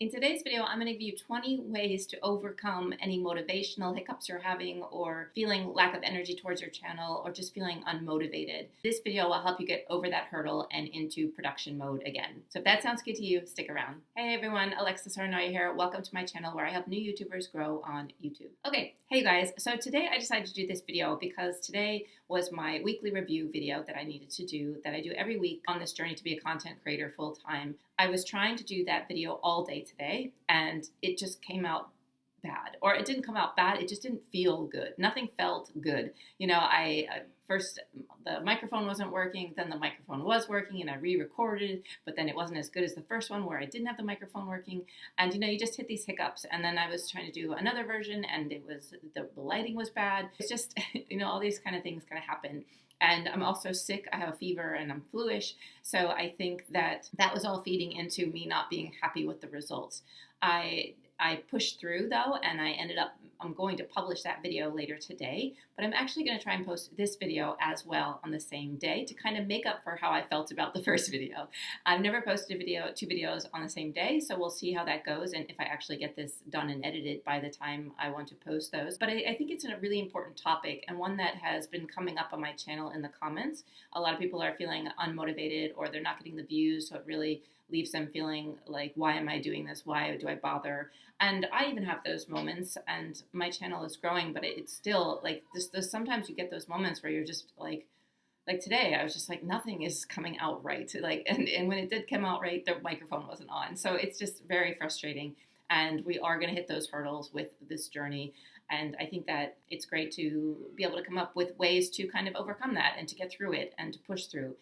In today's video, I'm going to give you 20 ways to overcome any motivational hiccups you're having or feeling lack of energy towards your channel or just feeling unmotivated. This video will help you get over that hurdle and into production mode again. So if that sounds good to you, stick around. Hey everyone, Saarenoja here. Welcome to my channel where I help new YouTubers grow on YouTube. Okay, hey you guys. So today I decided to do this video because today was my weekly review video that I needed to do, that I do every week on this journey to be a content creator full time. I was trying to do that video all day today and it just came out bad. Or it didn't come out bad, it just didn't feel good. Nothing felt good. You know, first the microphone wasn't working, then the microphone was working and I re-recorded, but then it wasn't as good as the first one where I didn't have the microphone working. And you know, you just hit these hiccups. And then I was trying to do another version and it was, the lighting was bad. It's just, you know, all these kind of things kind of happen. And I'm also sick. I have a fever and I'm fluish. So I think that was all feeding into me not being happy with the results. I pushed through though, and I'm going to publish that video later today, but I'm actually going to try and post this video as well on the same day to kind of make up for how I felt about the first video. I've never posted two videos on the same day, so we'll see how that goes and if I actually get this done and edited by the time I want to post those. But I think it's a really important topic and one that has been coming up on my channel in the comments. A lot of people are feeling unmotivated or they're not getting the views, so it really leaves them feeling like, why am I doing this? Why do I bother? And I even have those moments, and my channel is growing, but it's still like this sometimes you get those moments where you're just like today, I was just like, nothing is coming out right. Like, and when it did come out right, the microphone wasn't on. So it's just very frustrating. And we are going to hit those hurdles with this journey. And I think that it's great to be able to come up with ways to kind of overcome that and to get through it and to push through.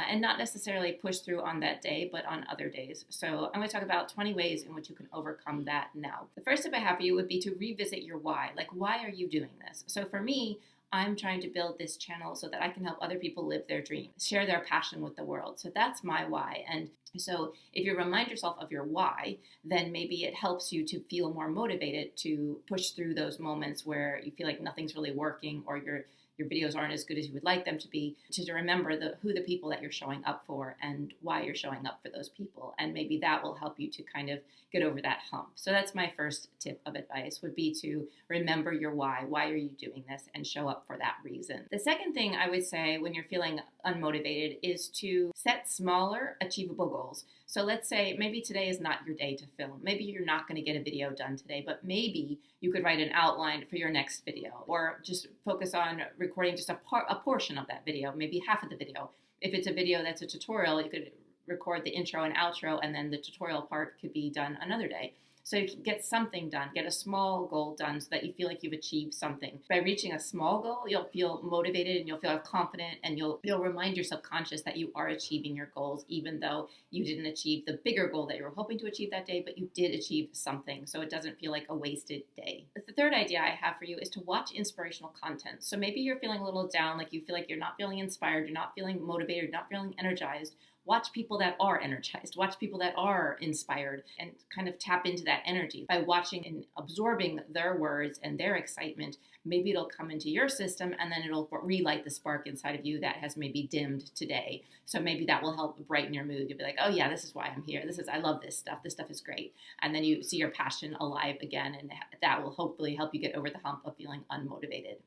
And not necessarily push through on that day, but on other days. So I'm going to talk about 20 ways in which you can overcome that now. The first tip I have for you would be to revisit your why. Like, why are you doing this? So for me, I'm trying to build this channel so that I can help other people live their dream, share their passion with the world. So that's my why. And so if you remind yourself of your why, then maybe it helps you to feel more motivated to push through those moments where you feel like nothing's really working or your videos aren't as good as you would like them to be, to remember who the people that you're showing up for and why you're showing up for those people. And maybe that will help you to kind of get over that hump. So that's my first tip of advice, would be to remember your why. Why are you doing this? And show up for that reason. The second thing I would say when you're feeling unmotivated is to set smaller, achievable goals. So let's say maybe today is not your day to film. Maybe you're not going to get a video done today, but maybe you could write an outline for your next video or just focus on recording just a portion of that video, maybe half of the video. If it's a video that's a tutorial, you could record the intro and outro, and then the tutorial part could be done another day. So you can get something done, get a small goal done so that you feel like you've achieved something. By reaching a small goal, you'll feel motivated and you'll feel confident and you'll remind your subconscious that you are achieving your goals, even though you didn't achieve the bigger goal that you were hoping to achieve that day, but you did achieve something. So it doesn't feel like a wasted day. The third idea I have for you is to watch inspirational content. So maybe you're feeling a little down, like you feel like you're not feeling inspired, you're not feeling motivated, you're not feeling energized. Watch people that are energized, watch people that are inspired, and kind of tap into that energy. By watching and absorbing their words and their excitement, maybe it'll come into your system and then it'll relight the spark inside of you that has maybe dimmed today. So maybe that will help brighten your mood. You'll be like, oh yeah, this is why I'm here. I love this stuff. This stuff is great. And then you see your passion alive again, and that will hopefully help you get over the hump of feeling unmotivated.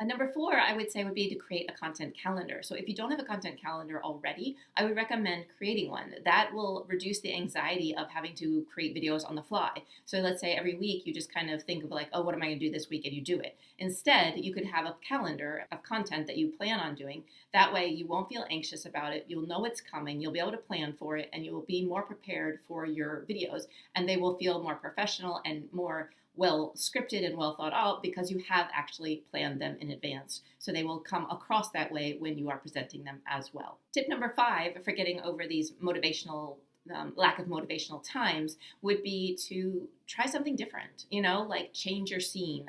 Number 4, I would say, would be to create a content calendar. So if you don't have a content calendar already, I would recommend creating one. That will reduce the anxiety of having to create videos on the fly. So let's say every week you just kind of think of like, oh, what am I going to do this week? And you do it. Instead, you could have a calendar of content that you plan on doing. That way you won't feel anxious about it. You'll know it's coming. You'll be able to plan for it, and you will be more prepared for your videos, and they will feel more professional and more well scripted and well thought out because you have actually planned them in advance. So they will come across that way when you are presenting them as well. Tip number 5 for getting over these lack of motivational times would be to try something different, like change your scene,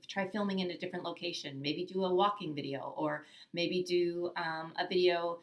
try filming in a different location, maybe do a walking video, or maybe do a video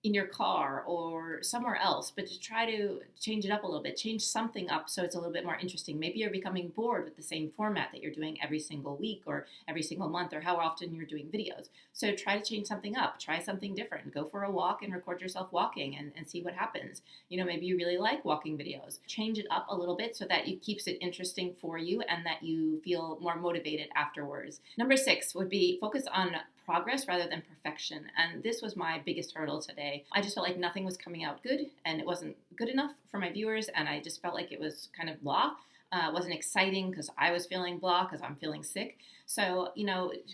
in your car or somewhere else, but to try to change it up a little bit, change something up so it's a little bit more interesting. Maybe you're becoming bored with the same format that you're doing every single week or every single month or how often you're doing videos. So try to change something up, try something different, go for a walk and record yourself walking and see what happens. Maybe you really like walking videos. Change it up a little bit so that it keeps it interesting for you and that you feel more motivated afterwards. Number 6 would be focus on progress rather than perfection. And this was my biggest hurdle today. I just felt like nothing was coming out good and it wasn't good enough for my viewers. And I just felt like it was kind of blah. It wasn't exciting because I was feeling blah because I'm feeling sick. So,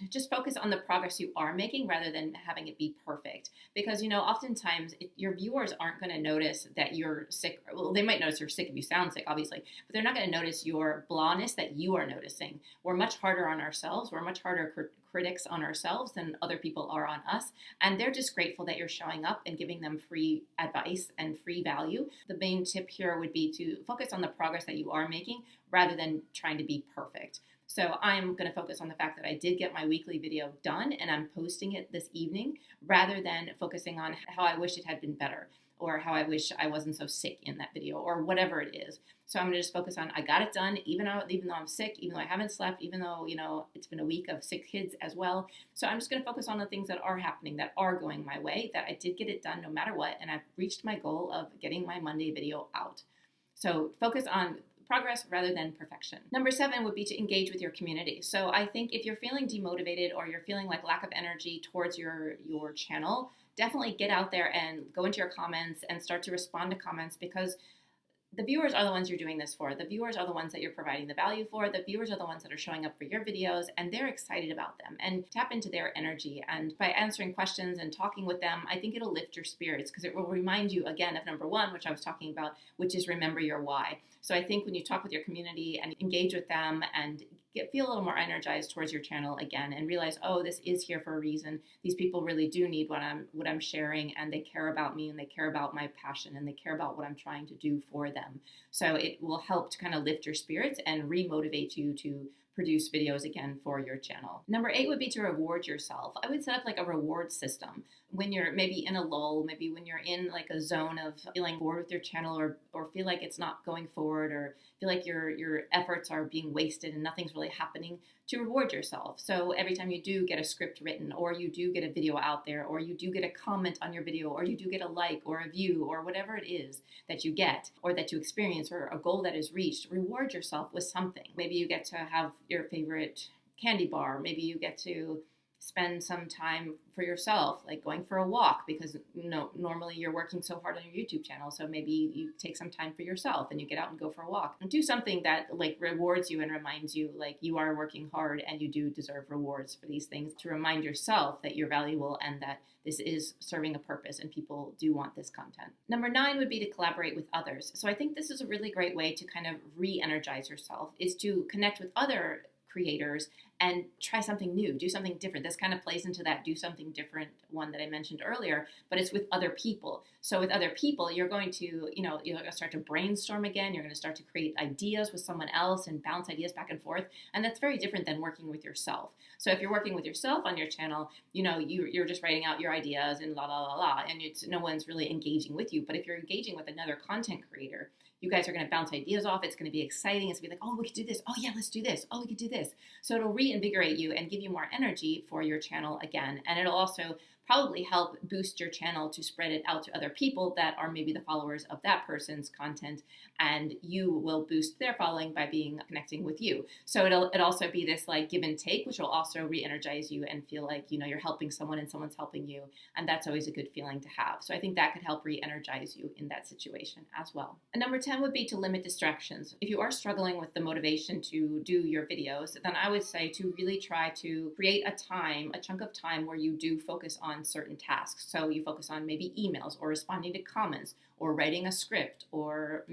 just focus on the progress you are making rather than having it be perfect. Because, oftentimes your viewers aren't going to notice that you're sick. Well, they might notice you're sick if you sound sick, obviously, but they're not going to notice your blahness that you are noticing. We're much harder on ourselves. We're much harder critics on ourselves than other people are on us. And they're just grateful that you're showing up and giving them free advice and free value. The main tip here would be to focus on the progress that you are making rather than trying to be perfect. So I'm going to focus on the fact that I did get my weekly video done and I'm posting it this evening rather than focusing on how I wish it had been better or how I wish I wasn't so sick in that video or whatever it is. So I'm going to just focus on I got it done even though I'm sick, even though I haven't slept, even though, it's been a week of sick kids as well. So I'm just going to focus on the things that are happening, that are going my way, that I did get it done no matter what, and I've reached my goal of getting my Monday video out. So focus on progress rather than perfection. Number 7 would be to engage with your community. So I think if you're feeling demotivated or you're feeling like lack of energy towards your channel, definitely get out there and go into your comments and start to respond to comments because the viewers are the ones you're doing this for. The viewers are the ones that you're providing the value for. The viewers are the ones that are showing up for your videos and they're excited about them, and tap into their energy. And by answering questions and talking with them, I think it'll lift your spirits because it will remind you again of number 1, which I was talking about, which is remember your why. So I think when you talk with your community and engage with them and feel a little more energized towards your channel again and realize, oh, this is here for a reason. These people really do need what I'm sharing, and they care about me and they care about my passion and they care about what I'm trying to do for them. So it will help to kind of lift your spirits and re-motivate you to produce videos again for your channel. Number 8 would be to reward yourself. I would set up like a reward system when you're maybe in a lull, maybe when you're in like a zone of feeling bored with your channel or feel like it's not going forward or feel like your efforts are being wasted and nothing's really happening, to reward yourself. So every time you do get a script written or you do get a video out there or you do get a comment on your video or you do get a like or a view or whatever it is that you get or that you experience or a goal that is reached, reward yourself with something. Maybe you get to have your favorite candy bar. Maybe you get to spend some time for yourself, like going for a walk, because normally you're working so hard on your YouTube channel. So maybe you take some time for yourself and you get out and go for a walk and do something that like rewards you and reminds you like you are working hard and you do deserve rewards for these things, to remind yourself that you're valuable and that this is serving a purpose and people do want this content. Number 9 would be to collaborate with others. So I think this is a really great way to kind of re-energize yourself, is to connect with other creators and try something new, do something different. This kind of plays into that do something different one that I mentioned earlier, but it's with other people. So with other people, you're going to, you're going to start to brainstorm again. You're going to start to create ideas with someone else and bounce ideas back and forth. And that's very different than working with yourself. So if you're working with yourself on your channel, you're just writing out your ideas and la, la, la, la, and no one's really engaging with you. But if you're engaging with another content creator, you guys are going to bounce ideas off. It's going to be exciting. It's going to be like, oh, we could do this. Oh, yeah, let's do this. Oh, we could do this. So it'll reinvigorate you and give you more energy for your channel again. And it'll also probably help boost your channel to spread it out to other people that are maybe the followers of that person's content, and you will boost their following by connecting with you. So it'll also be this like give and take, which will also re-energize you and feel like you're helping someone and someone's helping you, and that's always a good feeling to have. So I think that could help re-energize you in that situation as well. And number 10 would be to limit distractions. If you are struggling with the motivation to do your videos, then I would say to really try to create a chunk of time where you do focus on certain tasks. So you focus on maybe emails or responding to comments or writing a script or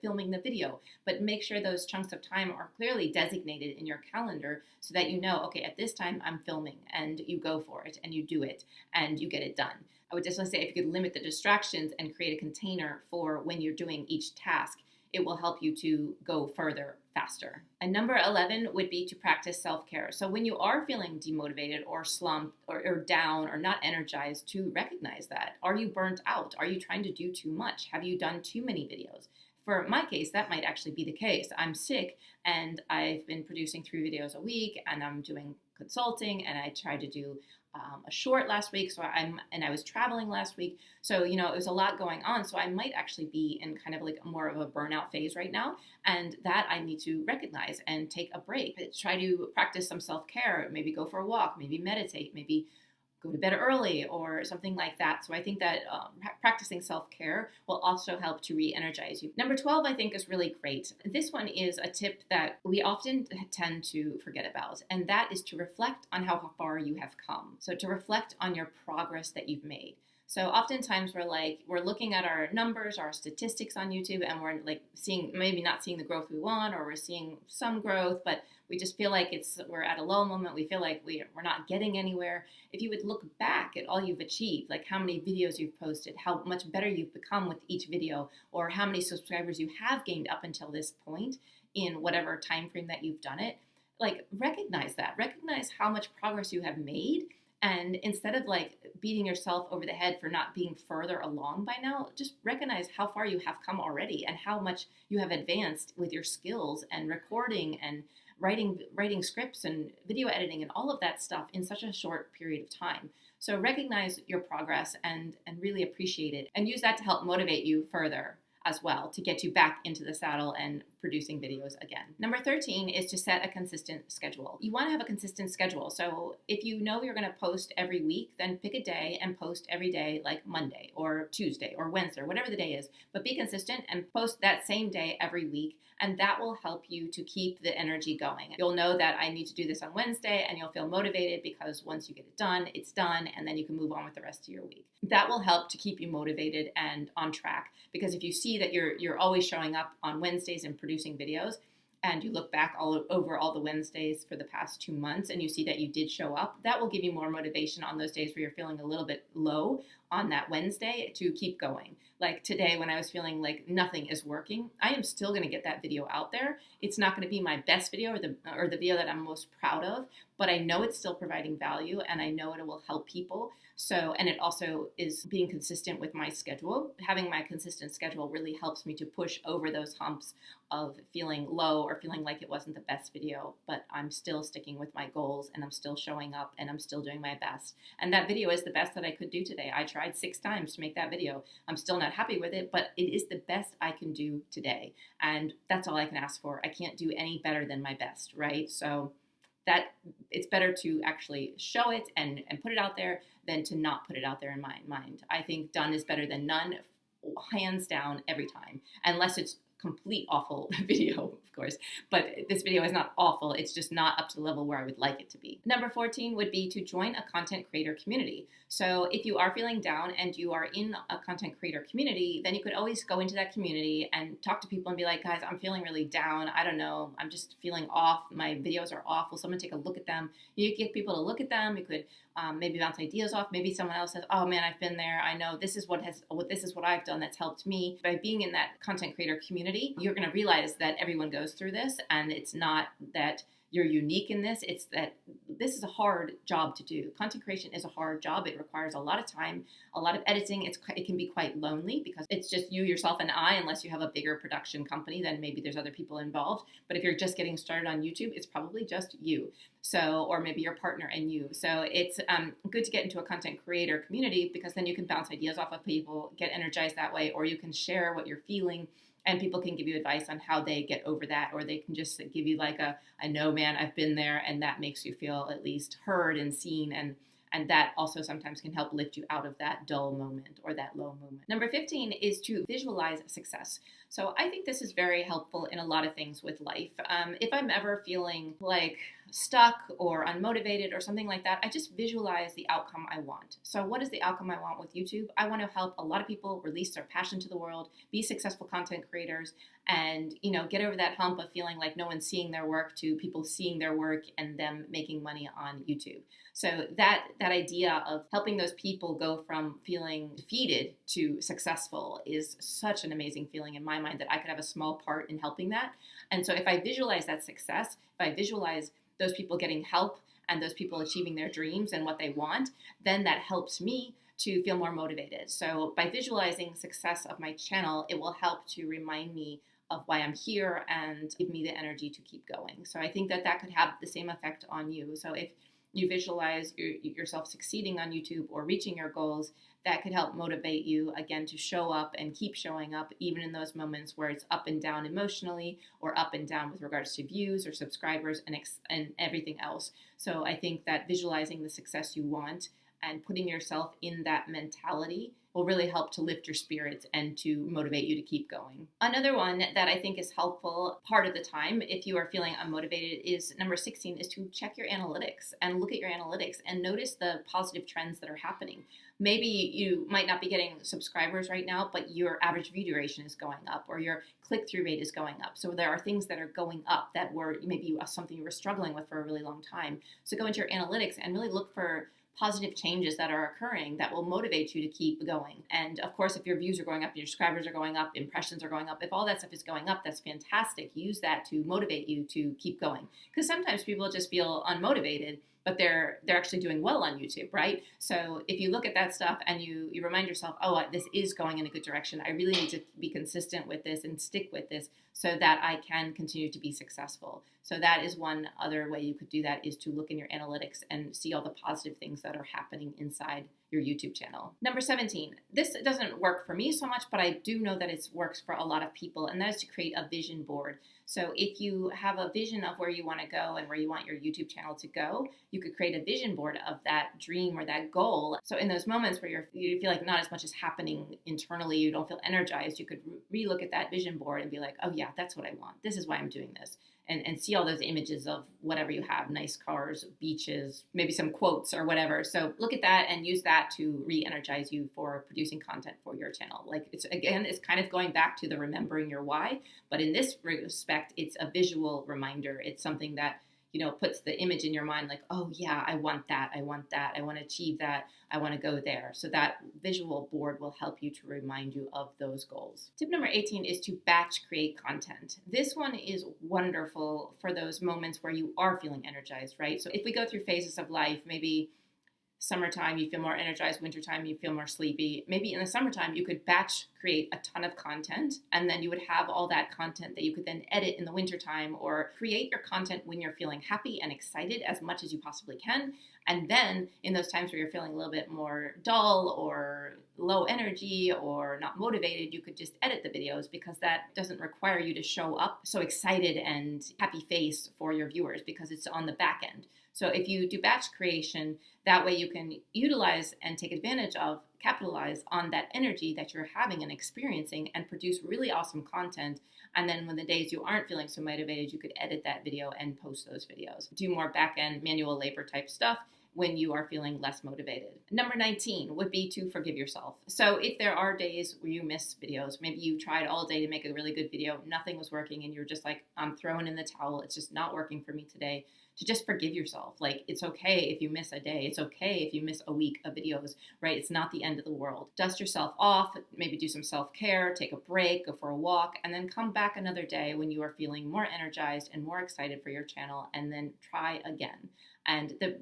filming the video, but make sure those chunks of time are clearly designated in your calendar so that okay, at this time I'm filming, and you go for it and you do it and you get it done. I would just say if you could limit the distractions and create a container for when you're doing each task, it will help you to go further faster. And number 11 would be to practice self-care. So when you are feeling demotivated or slumped or down or not energized, to recognize that. Are you burnt out? Are you trying to do too much? Have you done too many videos? For my case, that might actually be the case. I'm sick and I've been producing 3 videos a week, and I'm doing consulting, and I tried to do a short last week. I was traveling last week. So, it was a lot going on. So I might actually be in kind of like more of a burnout phase right now. And that I need to recognize and take a break. Try to practice some self-care, maybe go for a walk, maybe meditate, maybe go to bed early or something like that. So I think that practicing self-care will also help to re-energize you. Number 12, I think, is really great. This one is a tip that we often tend to forget about, and that is to reflect on how far you have come. So to reflect on your progress that you've made. So oftentimes we're looking at our numbers, our statistics on YouTube, and we're like maybe not seeing the growth we want, or we're seeing some growth, but we just feel like we're at a low moment. We feel like we're not getting anywhere. If you would look back at all you've achieved, like how many videos you've posted, how much better you've become with each video, or how many subscribers you have gained up until this point in whatever time frame that you've done it, like recognize that. Recognize how much progress you have made. And instead of like beating yourself over the head for not being further along by now, just recognize how far you have come already and how much you have advanced with your skills and recording and writing scripts and video editing and all of that stuff in such a short period of time. So recognize your progress and really appreciate it, and use that to help motivate you further as well, to get you back into the saddle and producing videos again. Number 13 is to set a consistent schedule. You want to have a consistent schedule. So if you know you're going to post every week, then pick a day and post every day, like Monday or Tuesday or Wednesday or whatever the day is. But be consistent and post that same day every week, and that will help you to keep the energy going. You'll know that I need to do this on Wednesday, and you'll feel motivated because once you get it done, it's done, and then you can move on with the rest of your week. That will help to keep you motivated and on track, because if you see that you're always showing up on Wednesdays and producing videos, and you look back over all the Wednesdays for the past 2 months and you see that you did show up, that will give you more motivation on those days where you're feeling a little bit low on that Wednesday to keep going. Like today, when I was feeling like nothing is working, I am still going to get that video out there. It's not going to be my best video or the video that I'm most proud of, but I know it's still providing value, and I know it will help people. So, and it also is being consistent with my schedule. Having my consistent schedule really helps me to push over those humps of feeling low or feeling like it wasn't the best video, but I'm still sticking with my goals, and I'm still showing up, and I'm still doing my best. And that video is the best that I could do today. I tried 6 times to make that video. I'm still not happy with it, but it is the best I can do today. And that's all I can ask for. I can't do any better than my best, right? So that it's better to actually show it and put it out there than to not put it out there in my mind. I think done is better than none, hands down, every time, unless it's complete awful video, of course, but this video is not awful. It's just not up to the level where I would like it to be. Number 14 would be to join a content creator community. So if you are feeling down and you are in a content creator community, then you could always go into that community and talk to people and be like, guys, I'm feeling really down. I don't know. I'm just feeling off. My videos are off. Will someone take a look at them? You could get people to look at them. You could maybe bounce ideas off. Maybe someone else says, oh man, I've been there. I know this is what I've done that's helped me. By being in that content creator community, you're going to realize that everyone goes through this, and it's not that you're unique in this. It's that this is a hard job to do. Content creation is a hard job. It requires a lot of time, a lot of editing. It can be quite lonely because it's just you, yourself, and I, unless you have a bigger production company, then maybe there's other people involved. But if you're just getting started on YouTube, it's probably just you. So, or maybe your partner and you. So it's good to get into a content creator community, because then you can bounce ideas off of people, get energized that way, or you can share what you're feeling, and people can give you advice on how they get over that, or they can just give you like I know, man, I've been there, and that makes you feel at least heard and seen, and that also sometimes can help lift you out of that dull moment or that low moment. Number 15 is to visualize success. So I think this is very helpful in a lot of things with life. If I'm ever feeling like stuck or unmotivated or something like that, I just visualize the outcome I want. So what is the outcome I want with YouTube? I want to help a lot of people release their passion to the world, be successful content creators, and get over that hump of feeling like no one's seeing their work to people seeing their work and them making money on YouTube. So that idea of helping those people go from feeling defeated to successful is such an amazing feeling in my mind that I could have a small part in helping that. And so if I visualize that success, if I visualize those people getting help and those people achieving their dreams and what they want, then that helps me to feel more motivated. So by visualizing success of my channel, it will help to remind me of why I'm here and give me the energy to keep going. So I think that could have the same effect on you. So if you visualize yourself succeeding on YouTube or reaching your goals, that could help motivate you again to show up and keep showing up even in those moments where it's up and down emotionally or up and down with regards to views or subscribers and everything else. So I think that visualizing the success you want and putting yourself in that mentality will really help to lift your spirits and to motivate you to keep going. Another one that I think is helpful part of the time if you are feeling unmotivated is number 16 is to check your analytics and look at your analytics and notice the positive trends that are happening. Maybe you might not be getting subscribers right now, but your average view duration is going up or your click-through rate is going up. So there are things that are going up that were maybe something you were struggling with for a really long time. So go into your analytics and really look for positive changes that are occurring that will motivate you to keep going. And of course, if your views are going up, your subscribers are going up, impressions are going up, if all that stuff is going up, that's fantastic. Use that to motivate you to keep going. Because sometimes people just feel unmotivated, but they're actually doing well on YouTube, right? So if you look at that stuff and you remind yourself, oh, this is going in a good direction. I really need to be consistent with this and stick with this so that I can continue to be successful. So that is one other way you could do that, is to look in your analytics and see all the positive things that are happening inside your YouTube channel. Number 17, this doesn't work for me so much, but I do know that it works for a lot of people, and that is to create a vision board. So if you have a vision of where you want to go and where you want your YouTube channel to go, you could create a vision board of that dream or that goal. So in those moments where you feel like not as much is happening internally, you don't feel energized, you could re-look at that vision board and be like, oh yeah, that's what I want. This is why I'm doing this. And see all those images of whatever you have, nice cars, beaches, maybe some quotes or whatever. So look at that and use that to re-energize you for producing content for your channel. Like it's kind of going back to the remembering your why, but in this respect, it's a visual reminder. It's something that puts the image in your mind like, oh yeah, I want that. I want to achieve that. I want to go there. So that visual board will help you to remind you of those goals. Tip number 18 is to batch create content. This one is wonderful for those moments where you are feeling energized, right? So if we go through phases of life, maybe summertime, you feel more energized. Wintertime, you feel more sleepy. Maybe in the summertime, you could batch create a ton of content, and then you would have all that content that you could then edit in the wintertime, or create your content when you're feeling happy and excited as much as you possibly can. And then in those times where you're feeling a little bit more dull or low energy or not motivated, you could just edit the videos, because that doesn't require you to show up so excited and happy face for your viewers, because it's on the back end. So if you do batch creation, that way you can utilize and take advantage of, capitalize on that energy that you're having and experiencing and produce really awesome content. And then when the days you aren't feeling so motivated, you could edit that video and post those videos. Do more back-end manual labor type stuff when you are feeling less motivated. Number 19 would be to forgive yourself. So if there are days where you miss videos, maybe you tried all day to make a really good video, nothing was working, and you're just like, I'm throwing in the towel, it's just not working for me today, to just forgive yourself. Like, it's okay if you miss a day. It's okay if you miss a week of videos, right? It's not the end of the world. Dust yourself off, maybe do some self-care, take a break, go for a walk, and then come back another day when you are feeling more energized and more excited for your channel, and then try again. And the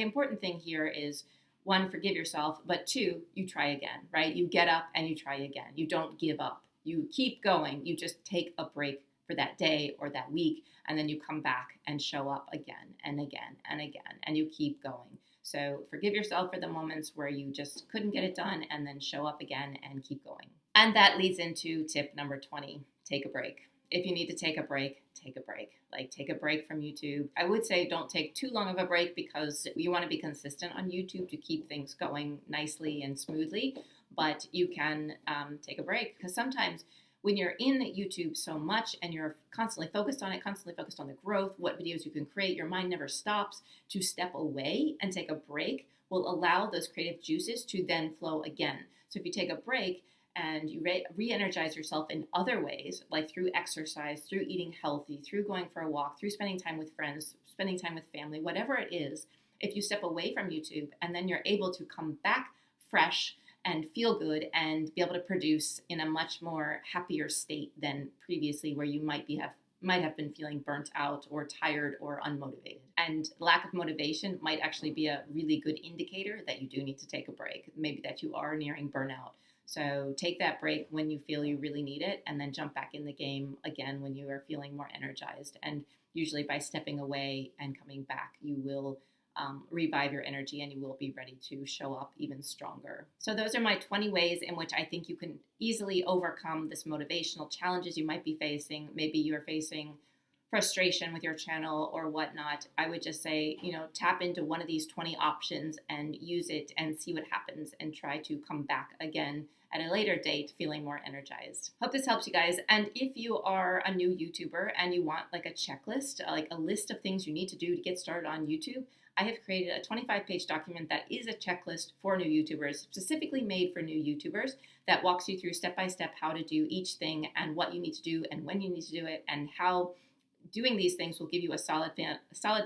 important thing here is, one, forgive yourself, but two, you try again, right? You get up and you try again. You don't give up. You keep going. You just take a break for that day or that week, and then you come back and show up again and again and again, and you keep going. So forgive yourself for the moments where you just couldn't get it done, and then show up again and keep going. And that leads into tip number 20, take a break. If you need to take a break, take a break. Like, take a break from YouTube. I would say don't take too long of a break, because you want to be consistent on YouTube to keep things going nicely and smoothly, but you can take a break, because sometimes when you're in YouTube so much and you're constantly focused on it, constantly focused on the growth, what videos you can create, your mind never stops. To step away and take a break will allow those creative juices to then flow again. So if you take a break and you re-energize yourself in other ways, like through exercise, through eating healthy, through going for a walk, through spending time with friends, spending time with family, whatever it is, if you step away from YouTube and then you're able to come back fresh and feel good and be able to produce in a much more happier state than previously, where you might have been feeling burnt out or tired or unmotivated. And lack of motivation might actually be a really good indicator that you do need to take a break, maybe that you are nearing burnout. So take that break when you feel you really need it, and then jump back in the game again when you are feeling more energized. And usually by stepping away and coming back, you will revive your energy and you will be ready to show up even stronger. So those are my 20 ways in which I think you can easily overcome this motivational challenges you might be facing. Maybe you're facing frustration with your channel or whatnot. I would just say, tap into one of these 20 options and use it and see what happens, and try to come back again at a later date feeling more energized. Hope this helps you guys. And if you are a new YouTuber and you want like a checklist, like a list of things you need to do to get started on YouTube, I have created a 25-page document that is a checklist for new YouTubers, specifically made for new YouTubers, that walks you through step-by-step how to do each thing and what you need to do and when you need to do it, and how doing these things will give you a solid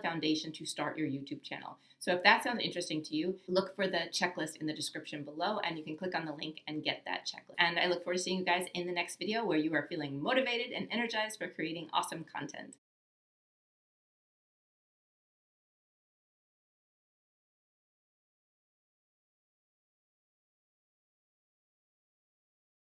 foundation to start your YouTube channel. So if that sounds interesting to you, look for the checklist in the description below, and you can click on the link and get that checklist. And I look forward to seeing you guys in the next video, where you are feeling motivated and energized for creating awesome content.